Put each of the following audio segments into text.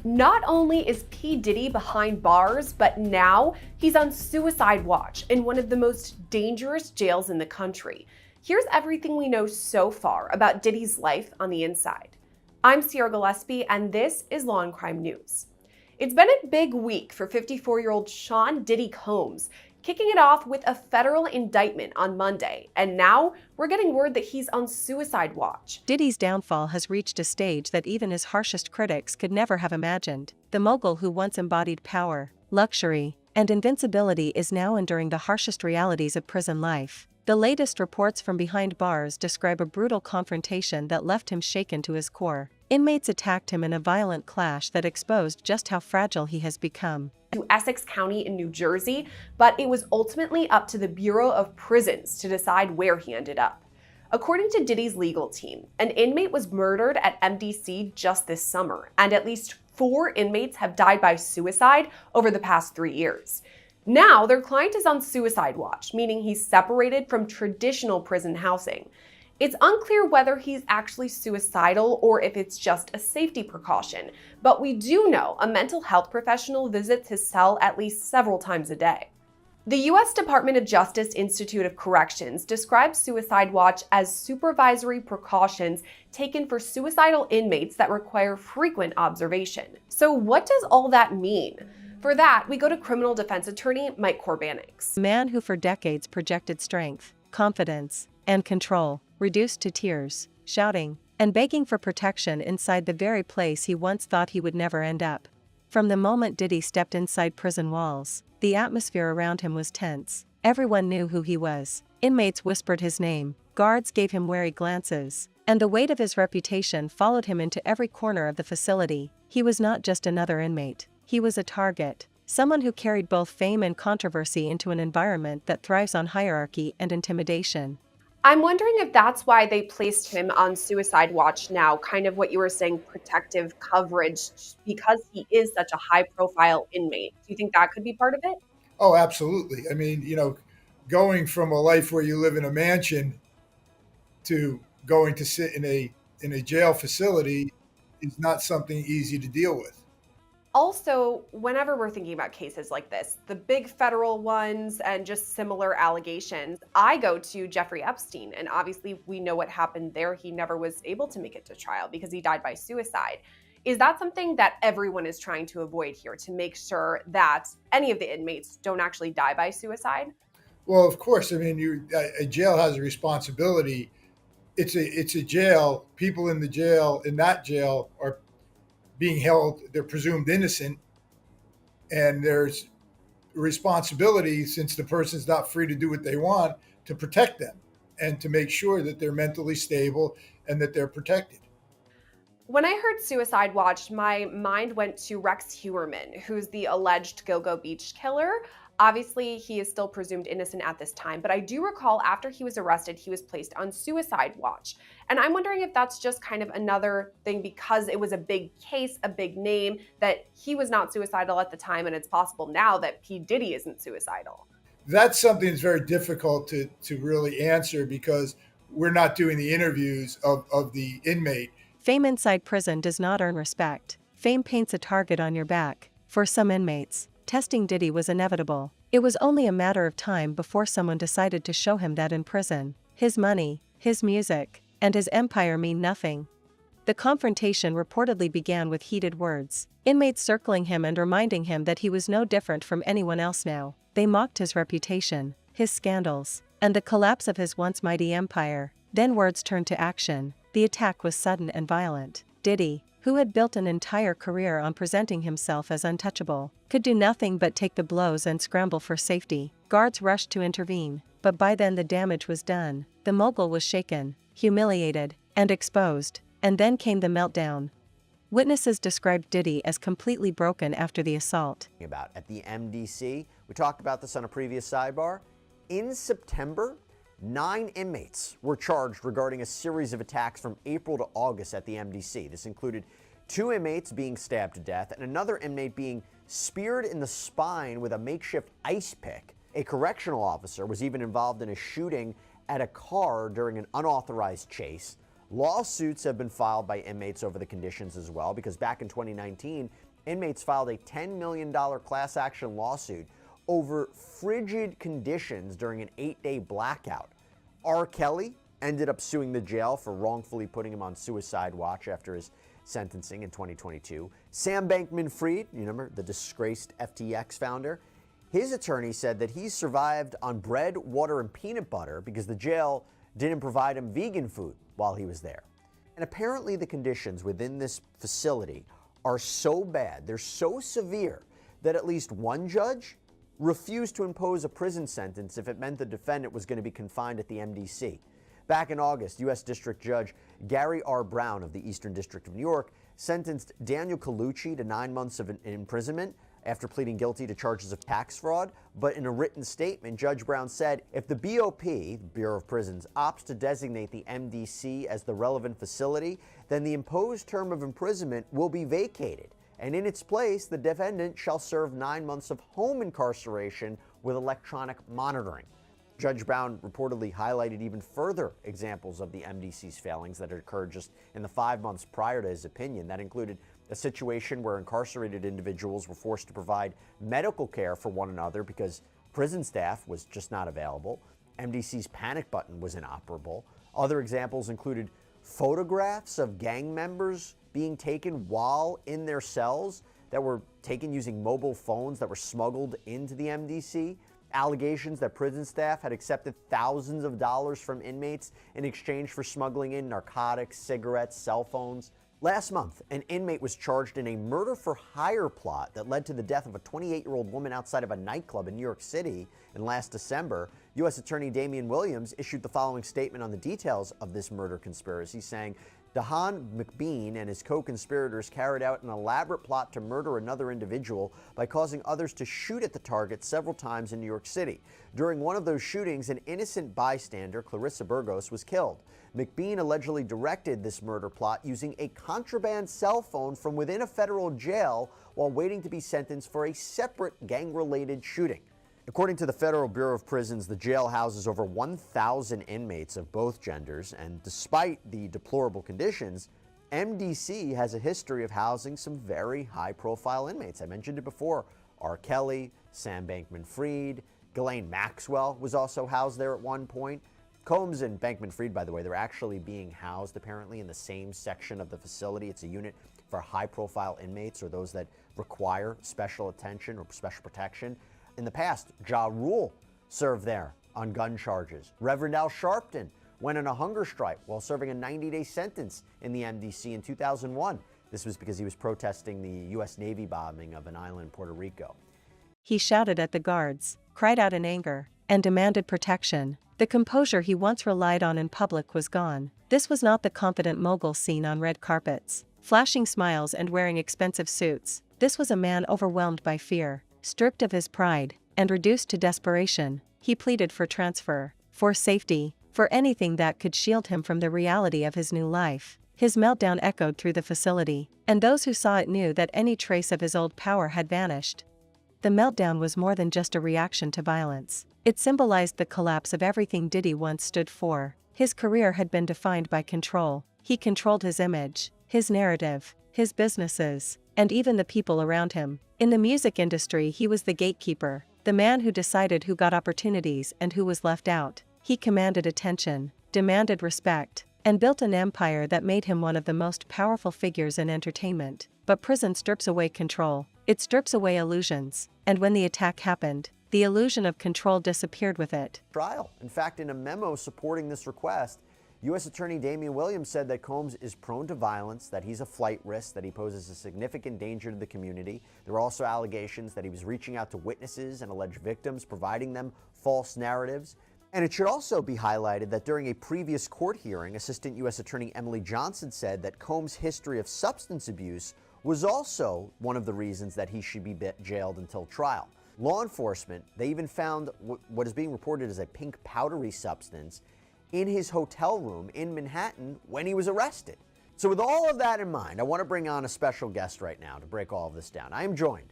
Not only is P. Diddy behind bars, but now he's on suicide watch in one of the most dangerous jails in the country. Here's everything we know so far about Diddy's life on the inside. I'm Sierra Gillespie, and this is Law and Crime News. It's been a big week for 54-year-old Sean Diddy Combs, kicking it off with a federal indictment on Monday, and now we're getting word that he's on suicide watch. Diddy's downfall has reached a stage that even his harshest critics could never have imagined. The mogul who once embodied power, luxury, and invincibility is now enduring the harshest realities of prison life. The latest reports from behind bars describe a brutal confrontation that left him shaken to his core. Inmates attacked him in a violent clash that exposed just how fragile he has become. To Essex County in New Jersey, but it was ultimately up to the Bureau of Prisons to decide where he ended up. According to Diddy's legal team, an inmate was murdered at MDC just this summer, and at least 4 inmates have died by suicide over the past 3 years. Now, their client is on suicide watch, meaning he's separated from traditional prison housing. It's unclear whether he's actually suicidal or if it's just a safety precaution, but we do know a mental health professional visits his cell at least several times a day. The U.S. Department of Justice Institute of Corrections describes suicide watch as supervisory precautions taken for suicidal inmates that require frequent observation. So what does all that mean? For that, we go to criminal defense attorney Mike Korbanix. A man who for decades projected strength, confidence, and control, reduced to tears, shouting, and begging for protection inside the very place he once thought he would never end up. From the moment Diddy stepped inside prison walls, the atmosphere around him was tense. Everyone knew who he was. Inmates whispered his name, guards gave him wary glances, and the weight of his reputation followed him into every corner of the facility. He was not just another inmate. He was a target, someone who carried both fame and controversy into an environment that thrives on hierarchy and intimidation. I'm wondering if that's why they placed him on suicide watch now, kind of what you were saying, protective coverage, because he is such a high-profile inmate. Do you think that could be part of it? Oh, absolutely. I mean, going from a life where you live in a mansion to going to sit in a jail facility is not something easy to deal with. Also, whenever we're thinking about cases like this, the big federal ones and just similar allegations, I go to Jeffrey Epstein, and obviously we know what happened there. He never was able to make it to trial because he died by suicide. Is that something that everyone is trying to avoid here, to make sure that any of the inmates don't actually die by suicide? Well, of course. I mean, a jail has a responsibility. It's a jail. People in that jail are being held, they're presumed innocent, and there's responsibility, since the person's not free to do what they want, to protect them and to make sure that they're mentally stable and that they're protected. When I heard suicide watch, my mind went to Rex Heuermann, who's the alleged Go-Go Beach killer. Obviously, he is still presumed innocent at this time, but I do recall after he was arrested, he was placed on suicide watch. And I'm wondering if that's just kind of another thing, because it was a big case, a big name, that he was not suicidal at the time, and it's possible now that P. Diddy isn't suicidal. That's something that's very difficult to really answer, because we're not doing the interviews of the inmate. Fame inside prison does not earn respect. Fame paints a target on your back. For some inmates, testing Diddy was inevitable. It was only a matter of time before someone decided to show him that in prison, his money, his music, and his empire mean nothing. The confrontation reportedly began with heated words, inmates circling him and reminding him that he was no different from anyone else now. They mocked his reputation, his scandals, and the collapse of his once mighty empire. Then words turned to action. The attack was sudden and violent. Diddy, who had built an entire career on presenting himself as untouchable, could do nothing but take the blows and scramble for safety. Guards rushed to intervene, but by then the damage was done. The mogul was shaken, humiliated, and exposed, and then came the meltdown. Witnesses described Diddy as completely broken after the assault. At the MDC, we talked about this on a previous sidebar. In September, 9 inmates were charged regarding a series of attacks from April to August at the MDC. This included 2 inmates being stabbed to death and another inmate being speared in the spine with a makeshift ice pick. A correctional officer was even involved in a shooting at a car during an unauthorized chase. Lawsuits have been filed by inmates over the conditions as well, because back in 2019, Inmates filed a $10 million class action lawsuit over frigid conditions during an 8-day blackout. R. Kelly ended up suing the jail for wrongfully putting him on suicide watch after his sentencing in 2022. Sam Bankman-Fried, you remember, the disgraced FTX founder, his attorney said that he survived on bread, water, and peanut butter because the jail didn't provide him vegan food while he was there. And apparently the conditions within this facility are so bad, they're so severe, that at least one judge refused to impose a prison sentence if it meant the defendant was going to be confined at the MDC. Back in August, U.S. District Judge Gary R. Brown of the Eastern District of New York sentenced Daniel Colucci to 9 months of imprisonment after pleading guilty to charges of tax fraud. But in a written statement, Judge Brown said if the BOP, the Bureau of Prisons, opts to designate the MDC as the relevant facility, then the imposed term of imprisonment will be vacated. And in its place, the defendant shall serve 9 months of home incarceration with electronic monitoring. Judge Brown reportedly highlighted even further examples of the MDC's failings that had occurred just in the 5 months prior to his opinion. That included a situation where incarcerated individuals were forced to provide medical care for one another because prison staff was just not available. MDC's panic button was inoperable. Other examples included photographs of gang members being taken while in their cells that were taken using mobile phones that were smuggled into the MDC. Allegations that prison staff had accepted thousands of dollars from inmates in exchange for smuggling in narcotics, cigarettes, cell phones. Last month, an inmate was charged in a murder-for-hire plot that led to the death of a 28-year-old woman outside of a nightclub in New York City. And last December, U.S. Attorney Damian Williams issued the following statement on the details of this murder conspiracy, saying, Dahan McBean and his co-conspirators carried out an elaborate plot to murder another individual by causing others to shoot at the target several times in New York City. During one of those shootings, an innocent bystander, Clarissa Burgos, was killed. McBean allegedly directed this murder plot using a contraband cell phone from within a federal jail while waiting to be sentenced for a separate gang-related shooting. According to the Federal Bureau of Prisons, the jail houses over 1,000 inmates of both genders, and despite the deplorable conditions, MDC has a history of housing some very high-profile inmates. I mentioned it before. R. Kelly, Sam Bankman-Fried, Ghislaine Maxwell was also housed there at one point. Combs and Bankman-Fried, by the way, they're actually being housed apparently in the same section of the facility. It's a unit for high-profile inmates or those that require special attention or special protection. In the past, Ja Rule served there on gun charges. Reverend Al Sharpton went on a hunger strike while serving a 90-day sentence in the MDC in 2001. This was because he was protesting the U.S. Navy bombing of an island in Puerto Rico. He shouted at the guards, cried out in anger, and demanded protection. The composure he once relied on in public was gone. This was not the confident mogul seen on red carpets, flashing smiles and wearing expensive suits. This was a man overwhelmed by fear, stripped of his pride, and reduced to desperation. He pleaded for transfer, for safety, for anything that could shield him from the reality of his new life. His meltdown echoed through the facility, and those who saw it knew that any trace of his old power had vanished. The meltdown was more than just a reaction to violence. It symbolized the collapse of everything Diddy once stood for. His career had been defined by control. He controlled his image, his narrative, his businesses, and even the people around him. In the music industry, he was the gatekeeper, the man who decided who got opportunities and who was left out. He commanded attention, demanded respect, and built an empire that made him one of the most powerful figures in entertainment. But prison strips away control. It strips away illusions. And when the attack happened, the illusion of control disappeared with it. Trial. In fact, in a memo supporting this request, U.S. Attorney Damian Williams said that Combs is prone to violence, that he's a flight risk, that he poses a significant danger to the community. There were also allegations that he was reaching out to witnesses and alleged victims, providing them false narratives. And it should also be highlighted that during a previous court hearing, Assistant U.S. Attorney Emily Johnson said that Combs' history of substance abuse was also one of the reasons that he should be jailed until trial. Law enforcement, they even found what is being reported as a pink powdery substance in his hotel room in Manhattan when he was arrested. So with all of that in mind, I want to bring on a special guest right now to break all of this down. I am joined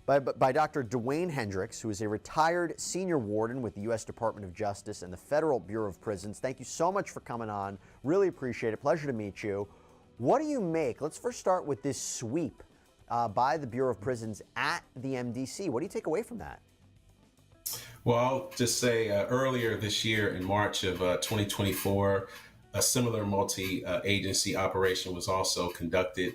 by Dr. Dwayne Hendricks, who is a retired senior warden with the U.S. Department of Justice and the Federal Bureau of Prisons. Thank you so much for coming on. Really appreciate it. Pleasure to meet you. What do you make? Let's first start with this sweep by the Bureau of Prisons at the MDC. What do you take away from that? Well, I'll just say earlier this year in March of 2024, a similar multi-agency operation was also conducted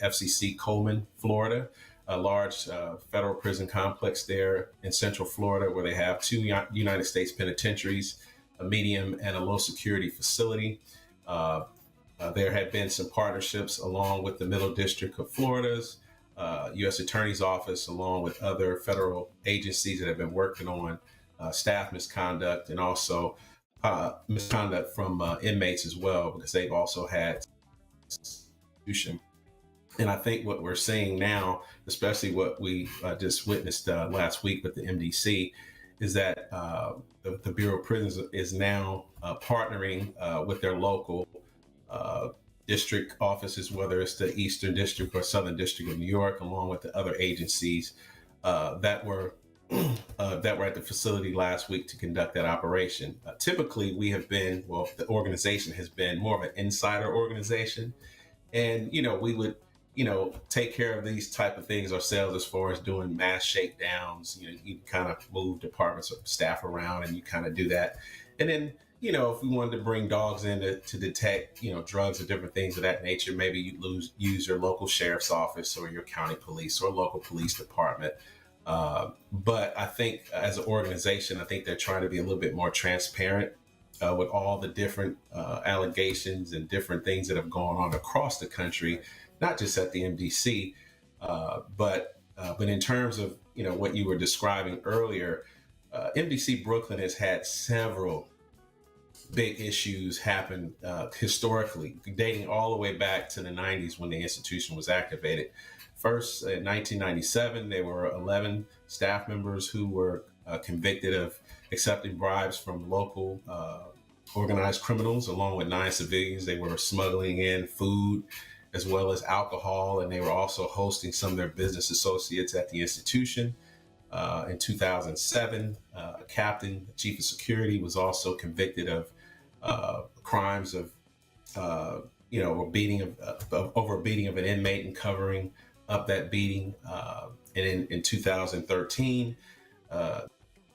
FCC Coleman, Florida, a large federal prison complex there in Central Florida where they have two United States penitentiaries, a medium and a low security facility. There had been some partnerships along with the Middle District of Florida's U.S. Attorney's Office, along with other federal agencies that have been working on staff misconduct and also misconduct from inmates as well, because they've also had institution. And I think what we're seeing now, especially what we just witnessed last week with the MDC, is that the Bureau of Prisons is now partnering with their local district offices, whether it's the Eastern District or Southern District of New York, along with the other agencies that were at the facility last week to conduct that operation. Typically, we have been, well, the organization has been more of an insider organization, and we would take care of these type of things ourselves as far as doing mass shakedowns. You kind of move departments of staff around and you kind of do that. And then, if we wanted to bring dogs in to detect, drugs or different things of that nature, maybe you use your local sheriff's office or your county police or local police department. But I think as an organization, I think they're trying to be a little bit more transparent with all the different allegations and different things that have gone on across the country, not just at the MDC, but in terms of what you were describing earlier, MDC Brooklyn has had several big issues happen historically, dating all the way back to the 90s when the institution was activated. First, in 1997, there were 11 staff members who were convicted of accepting bribes from local organized criminals, along with 9 civilians. They were smuggling in food as well as alcohol, and they were also hosting some of their business associates at the institution. In 2007, a captain, chief of security, was also convicted of crimes of, over a beating of an inmate and covering up that beating. And in 2013,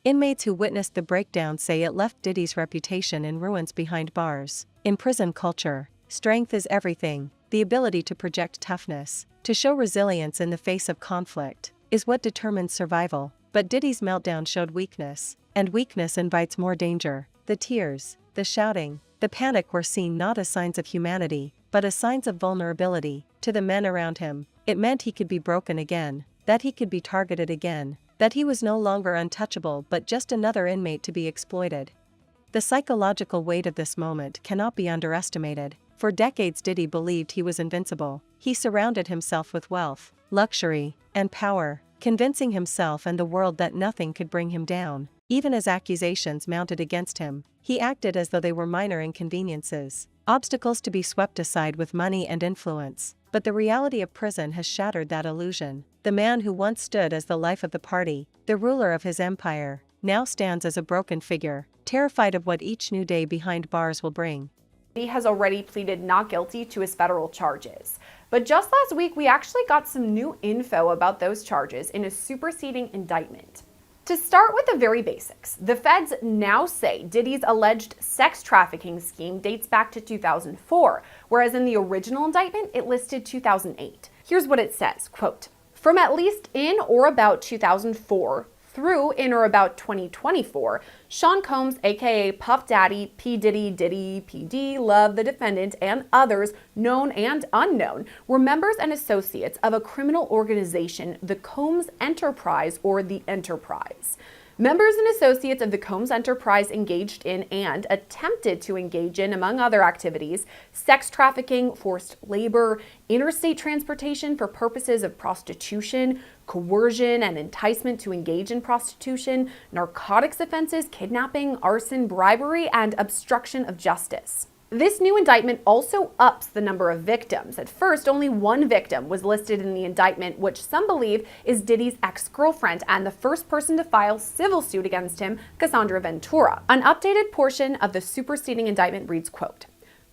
Inmates who witnessed the breakdown say it left Diddy's reputation in ruins behind bars. In prison culture, strength is everything. The ability to project toughness, to show resilience in the face of conflict, is what determines survival. But Diddy's meltdown showed weakness, and weakness invites more danger. The tears, the shouting, the panic were seen not as signs of humanity, but as signs of vulnerability. To the men around him, it meant he could be broken again, that he could be targeted again, that he was no longer untouchable but just another inmate to be exploited. The psychological weight of this moment cannot be underestimated. For decades Diddy believed he was invincible. He surrounded himself with wealth, luxury, and power, convincing himself and the world that nothing could bring him down. Even as accusations mounted against him, he acted as though they were minor inconveniences, obstacles to be swept aside with money and influence. But the reality of prison has shattered that illusion. The man who once stood as the life of the party, the ruler of his empire, now stands as a broken figure, terrified of what each new day behind bars will bring. He has already pleaded not guilty to his federal charges. But just last week, we actually got some new info about those charges in a superseding indictment. To start with the very basics, the feds now say Diddy's alleged sex trafficking scheme dates back to 2004, whereas in the original indictment, it listed 2008. Here's what it says, quote, "From at least in or about 2004 through in or about 2024, Sean Combs, aka Puff Daddy, P. Diddy, Diddy, PD, Love, the defendant, and others, known and unknown, were members and associates of a criminal organization, the Combs Enterprise or the Enterprise. Members and associates of the Combs Enterprise engaged in and attempted to engage in, among other activities, sex trafficking, forced labor, interstate transportation for purposes of prostitution, coercion and enticement to engage in prostitution, narcotics offenses, kidnapping, arson, bribery, and obstruction of justice." This new indictment also ups the number of victims. At first, only one victim was listed in the indictment, which some believe is Diddy's ex-girlfriend and the first person to file civil suit against him, Cassandra Ventura. An updated portion of the superseding indictment reads, quote,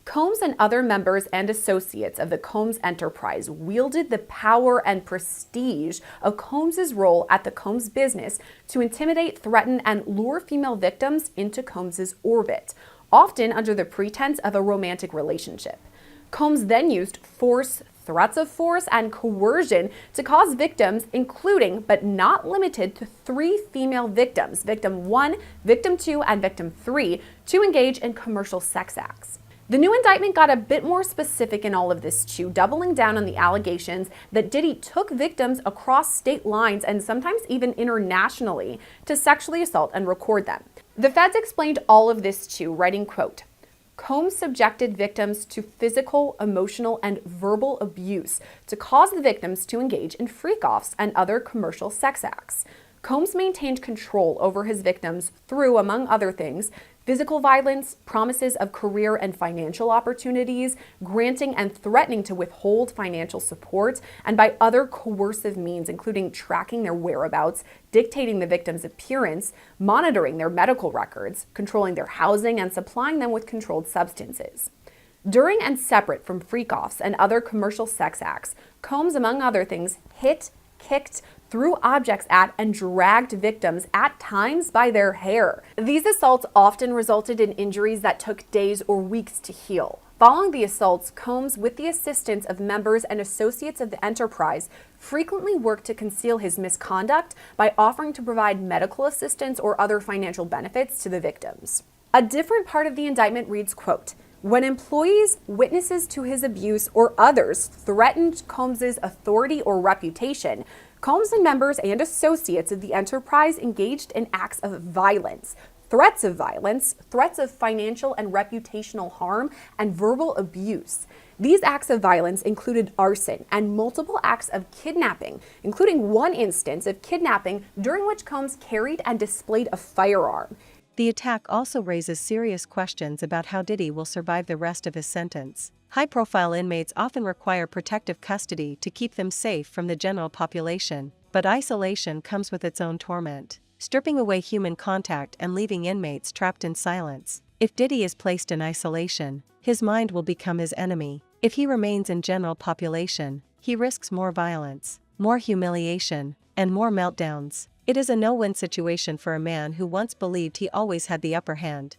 Combs and other members and associates of the Combs enterprise wielded the power and prestige of Combs's role at the Combs business to intimidate, threaten, and lure female victims into Combs's orbit, often under the pretense of a romantic relationship. Combs then used force, threats of force, and coercion to cause victims, including but not limited to 3 female victims, victim 1, victim 2, and victim 3, to engage in commercial sex acts. The new indictment got a bit more specific in all of this too, doubling down on the allegations that Diddy took victims across state lines and sometimes even internationally to sexually assault and record them. The feds explained all of this too, writing, quote, Combs subjected victims to physical, emotional, and verbal abuse to cause the victims to engage in freak-offs and other commercial sex acts. Combs maintained control over his victims through, among other things, physical violence, promises of career and financial opportunities, granting and threatening to withhold financial support, and by other coercive means, including tracking their whereabouts, dictating the victim's appearance, monitoring their medical records, controlling their housing, and supplying them with controlled substances. During and separate from freak-offs and other commercial sex acts, Combs, among other things, hit, kicked, threw objects at, and dragged victims, at times by their hair. These assaults often resulted in injuries that took days or weeks to heal. Following the assaults, Combs, with the assistance of members and associates of the enterprise, frequently worked to conceal his misconduct by offering to provide medical assistance or other financial benefits to the victims. A different part of the indictment reads, quote, when employees, witnesses to his abuse, or others threatened Combs's authority or reputation, Combs and members and associates of the enterprise engaged in acts of violence, threats of financial and reputational harm, and verbal abuse. These acts of violence included arson and multiple acts of kidnapping, including one instance of kidnapping during which Combs carried and displayed a firearm. The attack also raises serious questions about how Diddy will survive the rest of his sentence. High-profile inmates often require protective custody to keep them safe from the general population, but isolation comes with its own torment, stripping away human contact and leaving inmates trapped in silence. If Diddy is placed in isolation, his mind will become his enemy. If he remains in general population, he risks more violence, more humiliation, and more meltdowns. It is a no-win situation for a man who once believed he always had the upper hand.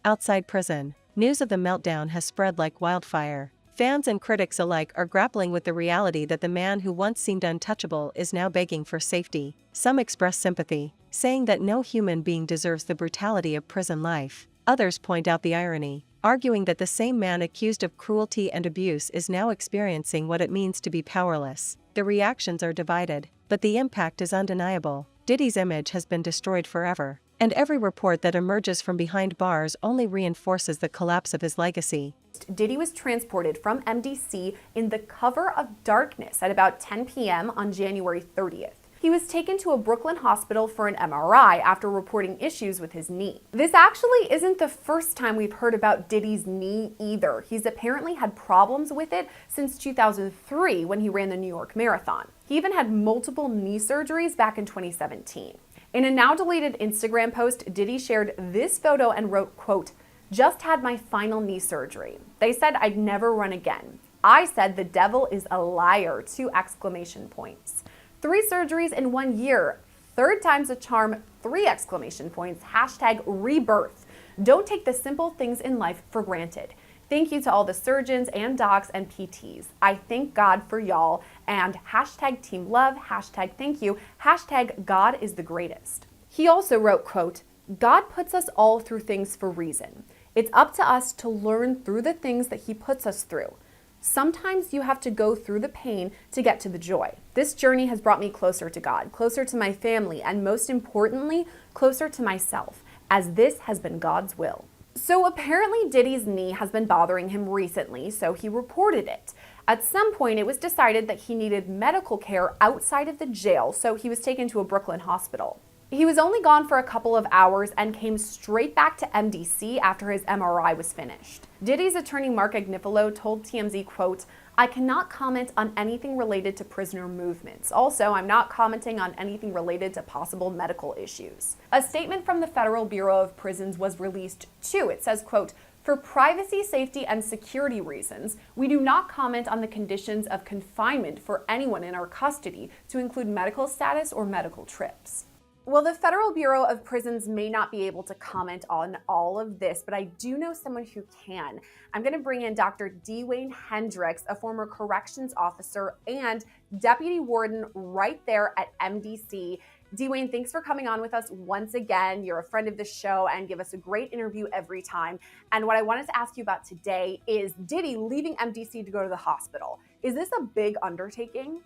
Outside prison, news of the meltdown has spread like wildfire. Fans and critics alike are grappling with the reality that the man who once seemed untouchable is now begging for safety. Some express sympathy, saying that no human being deserves the brutality of prison life. Others point out the irony, arguing that the same man accused of cruelty and abuse is now experiencing what it means to be powerless. The reactions are divided, but the impact is undeniable. Diddy's image has been destroyed forever, and every report that emerges from behind bars only reinforces the collapse of his legacy. Diddy was transported from MDC in the cover of darkness at about 10 p.m. on January 30th. He was taken to a Brooklyn hospital for an MRI after reporting issues with his knee. This actually isn't the first time we've heard about Diddy's knee either. He's apparently had problems with it since 2003 when he ran the New York Marathon. He even had multiple knee surgeries back in 2017. In a now deleted Instagram post, Diddy shared this photo and wrote, quote, just had my final knee surgery. They said I'd never run again. I said the devil is a liar, 2 exclamation points. 3 surgeries in 1 year. 3rd time's a charm, 3 exclamation points. Hashtag rebirth. Don't take the simple things in life for granted. Thank you to all the surgeons and docs and PTs. I thank God for y'all. And hashtag team love, hashtag thank you, hashtag God is the greatest. He also wrote, quote, God puts us all through things for a reason. It's up to us to learn through the things that he puts us through. Sometimes you have to go through the pain to get to the joy. This journey has brought me closer to God, closer to my family, and most importantly, closer to myself, as this has been God's will. So apparently Diddy's knee has been bothering him recently, so he reported it. At some point, it was decided that he needed medical care outside of the jail, so he was taken to a Brooklyn hospital. He was only gone for a couple of hours and came straight back to MDC after his MRI was finished. Diddy's attorney Mark Agnifilo told TMZ, quote, I cannot comment on anything related to prisoner movements. Also, I'm not commenting on anything related to possible medical issues. A statement from the Federal Bureau of Prisons was released too. It says, quote, For privacy, safety, and security reasons, we do not comment on the conditions of confinement for anyone in our custody, to include medical status or medical trips. Well, the Federal Bureau of Prisons may not be able to comment on all of this, but I do know someone who can. I'm going to bring in Dr. Dwayne Hendricks, a former corrections officer and deputy warden right there at MDC. Dwayne, thanks for coming on with us once again. You're a friend of the show and give us a great interview every time. And what I wanted to ask you about today is Diddy leaving MDC to go to the hospital. Is this a big undertaking?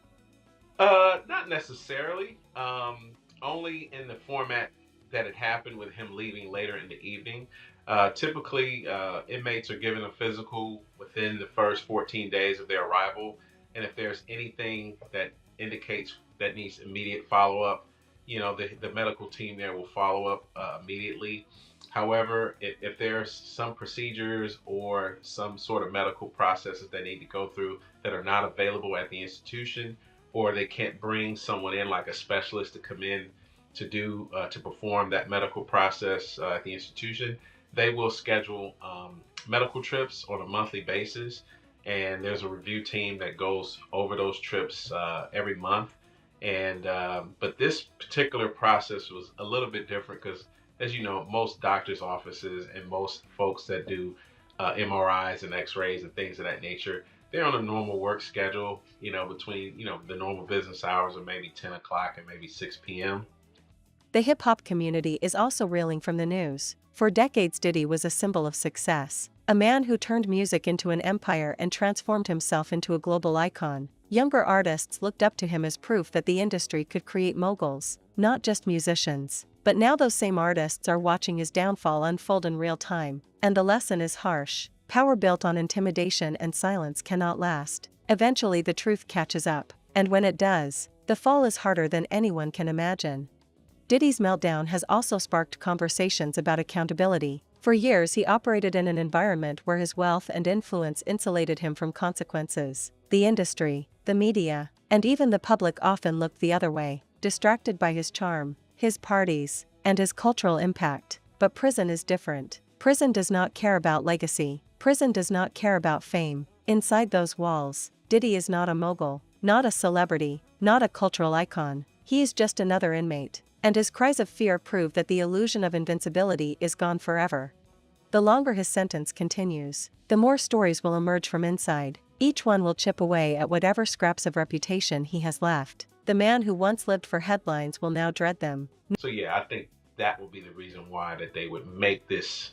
Not necessarily. Only in the format that it happened with him leaving later in the evening. Typically, inmates are given a physical within the first 14 days of their arrival. And if there's anything that indicates that needs immediate follow-up, the medical team there will follow up immediately. However, if there's some procedures or some sort of medical processes they need to go through that are not available at the institution, or they can't bring someone in like a specialist to come in to perform that medical process at the institution, they will schedule medical trips on a monthly basis. And there's a review team that goes over those trips every month. And but this particular process was a little bit different because, as you know, most doctors' offices and most folks that do MRIs and X-rays and things of that nature, they're on a normal work schedule, between, the normal business hours of maybe 10 o'clock and maybe 6 p.m. The hip-hop community is also reeling from the news. For decades, Diddy was a symbol of success, a man who turned music into an empire and transformed himself into a global icon. Younger artists looked up to him as proof that the industry could create moguls, not just musicians. But now those same artists are watching his downfall unfold in real time, and the lesson is harsh. Power built on intimidation and silence cannot last. Eventually the truth catches up, and when it does, the fall is harder than anyone can imagine. Diddy's meltdown has also sparked conversations about accountability. For years he operated in an environment where his wealth and influence insulated him from consequences. The industry, the media, and even the public often looked the other way, distracted by his charm, his parties, and his cultural impact. But prison is different. Prison does not care about legacy. Prison does not care about fame. Inside those walls, Diddy is not a mogul, not a celebrity, not a cultural icon. He is just another inmate. And his cries of fear prove that the illusion of invincibility is gone forever. The longer his sentence continues, the more stories will emerge from inside. Each one will chip away at whatever scraps of reputation he has left. The man who once lived for headlines will now dread them. So yeah, I think that will be the reason why that they would make this,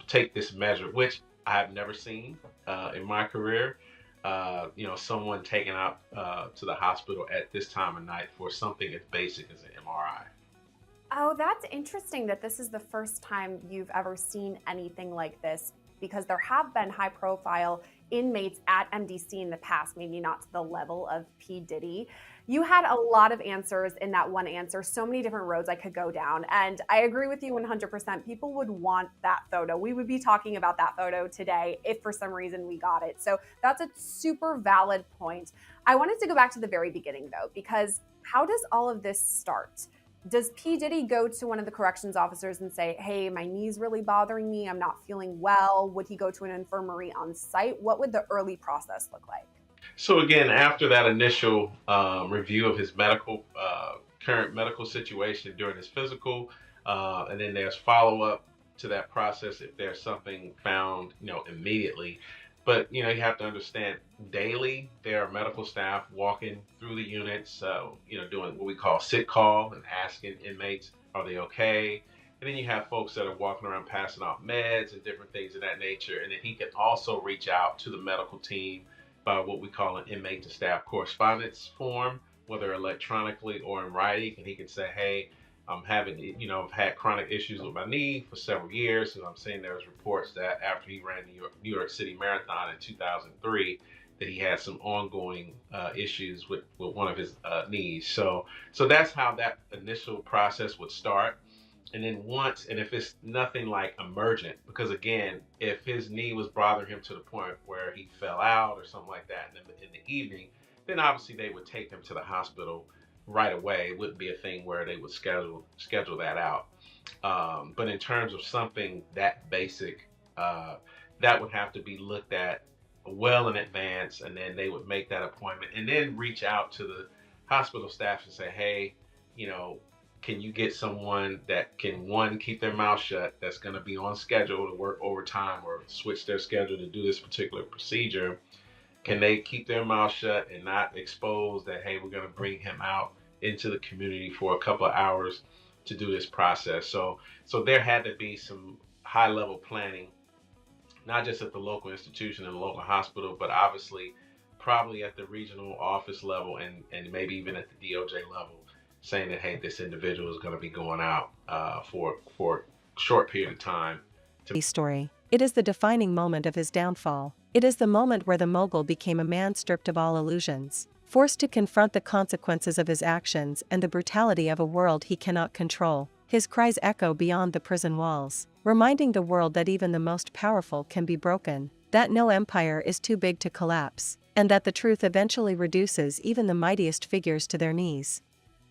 take this measure, which I have never seen in my career. Someone taken out to the hospital at this time of night for something as basic as an MRI. Oh, that's interesting that this is the first time you've ever seen anything like this, because there have been high-profile inmates at MDC in the past, maybe not to the level of P. Diddy. You had a lot of answers in that one answer, so many different roads I could go down. And I agree with you 100%. People would want that photo. We would be talking about that photo today if for some reason we got it. So that's a super valid point. I wanted to go back to the very beginning though, because how does all of this start? Does P. Diddy go to one of the corrections officers and say, hey, my knee's really bothering me, I'm not feeling well? Would he go to an infirmary on site? What would the early process look like? So again, after that initial review of his current medical situation during his physical, and then there's follow-up to that process if there's something found, immediately. But, you have to understand, daily there are medical staff walking through the units, doing what we call sit call and asking inmates, are they okay? And then you have folks that are walking around passing out meds and different things of that nature. And then he can also reach out to the medical team by what we call an inmate to staff correspondence form, whether electronically or in writing. And he can say, hey, I'm having, I've had chronic issues with my knee for several years. And I'm saying there's reports that after he ran the New York City Marathon in 2003, that he had some ongoing issues with one of his knees. So that's how that initial process would start. And then if it's nothing like emergent, because again, if his knee was bothering him to the point where he fell out or something like that in the evening, then obviously they would take him to the hospital right away. It wouldn't be a thing where they would schedule that out. But in terms of something that basic, that would have to be looked at well in advance, and then they would make that appointment and then reach out to the hospital staff and say, hey, you know, can you get someone that can, one, keep their mouth shut, that's going to be on schedule to work overtime or switch their schedule to do this particular procedure? Can they keep their mouth shut and not expose that, hey, we're going to bring him out into the community for a couple of hours to do this process? So there had to be some high level planning, not just at the local institution and the local hospital, but obviously probably at the regional office level and maybe even at the DOJ level, saying that, hey, this individual is going to be going out for a short period of time. Story. It is the defining moment of his downfall. It is the moment where the mogul became a man stripped of all illusions, forced to confront the consequences of his actions and the brutality of a world he cannot control. His cries echo beyond the prison walls, reminding the world that even the most powerful can be broken, that no empire is too big to collapse, and that the truth eventually reduces even the mightiest figures to their knees.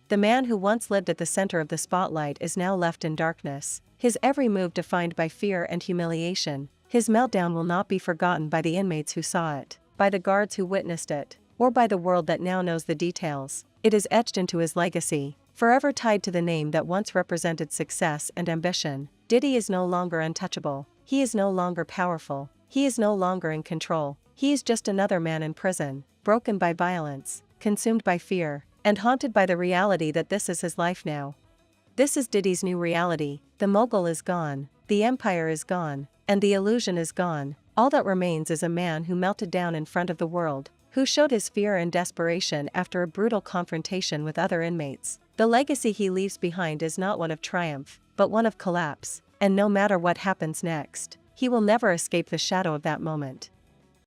The man who once lived at the center of the spotlight is now left in darkness, his every move defined by fear and humiliation. His meltdown will not be forgotten by the inmates who saw it, by the guards who witnessed it, or by the world that now knows the details. It is etched into his legacy, forever tied to the name that once represented success and ambition. Diddy is no longer untouchable. He is no longer powerful. He is no longer in control. He is just another man in prison, broken by violence, consumed by fear, and haunted by the reality that this is his life now. This is Diddy's new reality. The mogul is gone, the empire is gone, and the illusion is gone. All that remains is a man who melted down in front of the world, who showed his fear and desperation after a brutal confrontation with other inmates. The legacy he leaves behind is not one of triumph, but one of collapse, and no matter what happens next, he will never escape the shadow of that moment.